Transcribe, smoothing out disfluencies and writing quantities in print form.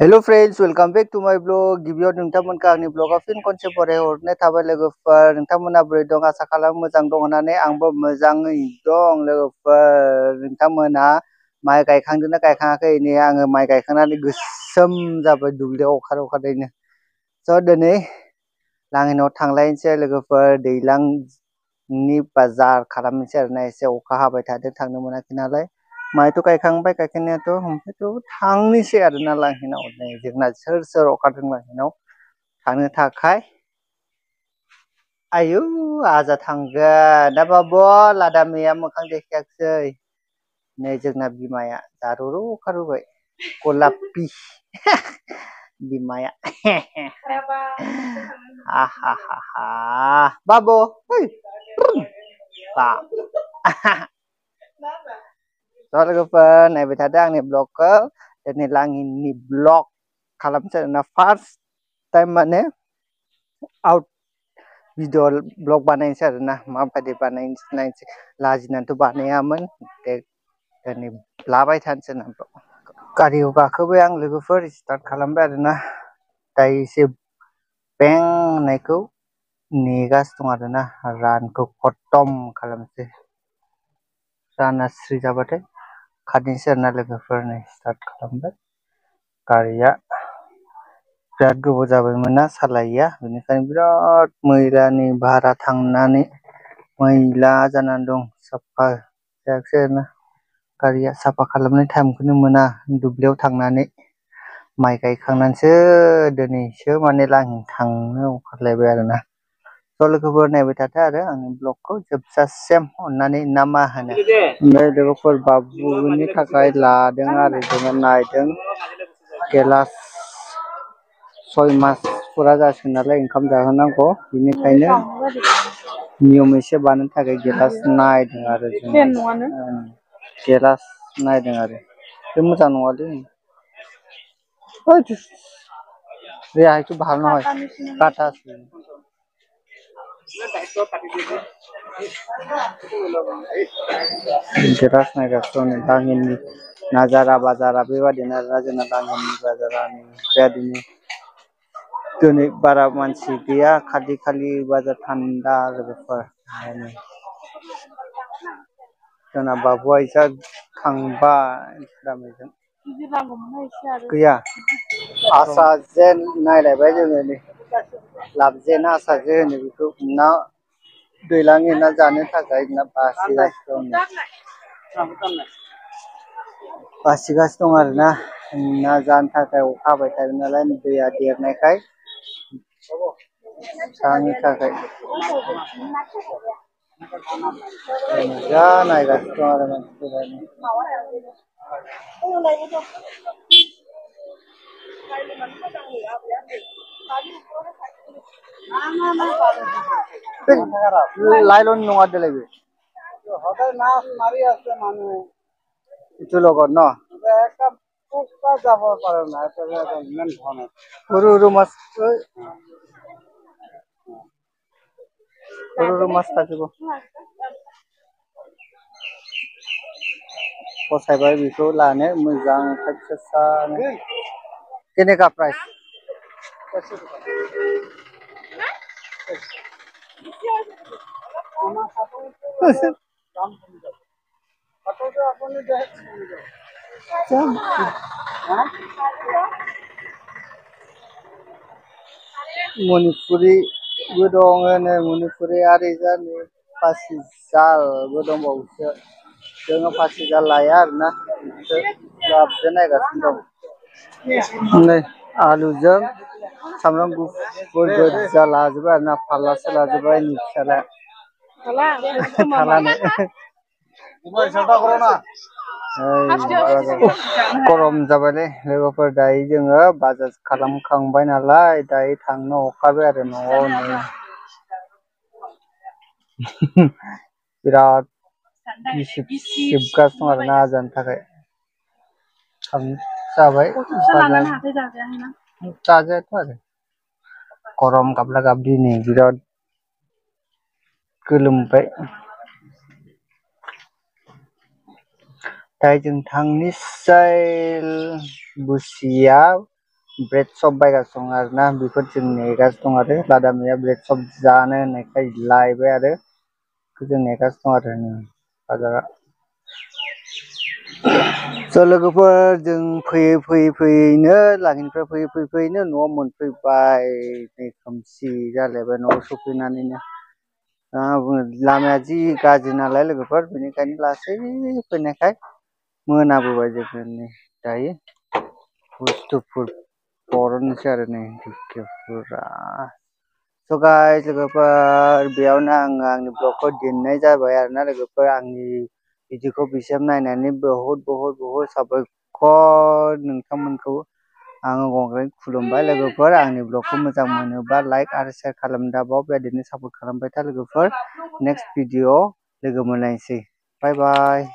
Hello friends, welcome back to my blog. गिबियाव नोंथांमोनखौ आंनि ब्लगाव फिन खनसे फरायहरनाय थाबाय लोगोफोर नोंथांमोना बोरै दं आसा खालामो मोजां दं होननानै आंबो मोजाङै दं लोगोफोर नोंथांमोना माइ गायखांदोंना गायखाङाखै नै आङो माइ गायखांनानै गोसोम जाबाय दुब्लियाव अखारैनो स' दिनै लाङिनाव थांलायनोसै लोगोफोर दैज्लांनि बाजार खालामनोसै आरोना एसे अखा हाबाय थादों थांनो मोनाखै नालाय माइथ' गायखांबाय गायखांनायाथ' ओमफ्रायथ' थांनोसै आरोना लांहिनाव नै जोंना सोर अखारदों लांहिनाव थांनो थाखाय आयु आजा थांगोन दा बाब' लादामिया मोखां देखायाखिसै नै जोंना बिमाया दारर' ओंखारबोबाय गलापि बिमाया आहाहाहा बाब' फै बा स' लोगोफोर नायबाय थादो आंनि ब्लगखौ दिनै लाङिनि ब्लग खालामनोसै आरोना फार्स्ट टाइम माने आउट भिडिअ ब्लग बानायनोसै आरोना माबायदि बानायनोसै नायनोसै लाजिनानैथ' बानायामोन दिनै लाबाय थानोसै ना गारियाव गाखोबाय आं लोगोफोर स्टार्ट खालामबाय आरोना दायो एसे बें होननायखौ नेगासिनो दं आरोना रानखौ खतम खालामसै राना स्रि जाबाथाय खारनोसै आरोना लोगोफोर नै स्टार्ट खालामबाय गारिया बिराद गोबाव जाबायमोन ना सालायैया बेनिखायनो बिराद मैलानि भारा थांनानै मैला जानानै दं साफा जायाखिसै आरोना गारिया साफा खालामनाय टाइमखौनो मोना दुब्लियाव थांनानै माइ गायखांनानैसो दिनैसो माने लाङि थांनो ओंखारलायबाय आरोना स' लोगोफोर नायबाय थादो आरो आंनि ब्लगखौ जोबजासिम अननानै ना मा होनो ओमफ्राय लोगोफोर बाबुनि थाखाय लादों आरो जोङो नायदों गिलास 6 मास फुरा जासिगोन नालाय ओंखाम जाहोनांगौ बेनिखायनो नियम एसे बानायनो थाखाय गिलास नायदों आरो जों गिलास नायदों आरो बे मोजां नङालै रेहायथ' ভালো নহয় কাটা আছে गिलास नायगासिनो लाङिनि नाजारा बाजारा बेबादिनो आरोना जोंना लाङिनि बाजारा बेबादिनो दिनै बारा मानसि गैया खालि बाजार थान्दा लोगोफोर जोंना बाबुआ इसा खांबाय दामिजों गैया आसा जेन नायलायबाय जोङो नै लाबजेन आसा जे होनो बेखौ ना दैलांनि ना जानो थाखाय ना बासिगासिनो दं आरोना ना जानो थाखाय अखा हाबाय थादों नालाय दैया देरनायखाय जानो थाखाय जा नायगासिनो दं आरो मानसिफोरा লাইলন নङा देलाय बे সদায় মাছ মাৰি আছে মানুহে ইটো লগত ন যাব পাৰে না ইমান ধৰণে সৰু মাছ সৰু মাছ থাকিব फसायबाय बेखौ लानो मोजां सानो केनेका प्राइस मणिपुरिबो दं मणिपुरि आरो जानि फासिजालबो दंबावोसो जोङो फासिजाल लाया आरोना लाबजे नायगासिनो दं नै आलुजों सामब्राम गुफुर गोजा लाजोबबाय आरोना फारलासे लाजोबबाय आंनि फिसालाया गरम जाबायलै लोगोफोर दायो जोङो बाजार खालामखांबाय नालाय दायो थांनो ओंखारबाय आरो न'आव नै बिराद सिबगासिनो दं आरोना जानो थाखाय जाबाय जाजायाथ' आरो गरम गाबला गाबलि नै बिराद गोलोमबाय दायो जों थांनोसै बुसिया ब्रेड शप बायगासिनो दं आरो ना बेफोर जों नेगासिनो दं आरो बादामिया ब्रेड शप जानो होननायखाय लायबाय आरो जों नेगासिनो दं आरो बाजारा स' लोगोफोर जों फैयैनो लाङिनिफ्राय फैयैनो न'आव मोनफैबाय नै खोमसि जालायबाय न'आव सफैनानैनो लामाया जि गाज्रि नालाय लोगोफोर बेनिखायनो लासै फैनायखाय मोनाबोबाय जोङो नै दायो बुस्थुफोर बरननोसै आरो नै फुरा स' गाइस लोगोफोर बेयावनो आङो आंनि ब्लगखौ दोननाय जाबाय आरोना लोगोफोर आंनि भिडिअखौ बिसिम नायनानै बहुद साबायखर नोंथांमोनखौ आङो गंग्रायै खुलुमबाय लोगोफोर आंनि ब्लगखौ मोजां मोनोबा लाइक आरो शेयार खालामदाबाव बेबायदिनो सापर्ट खालामबाय था लोगोफोर नेक्स्ट भिडिअ लोगो मोनलायनोसै बाय बाय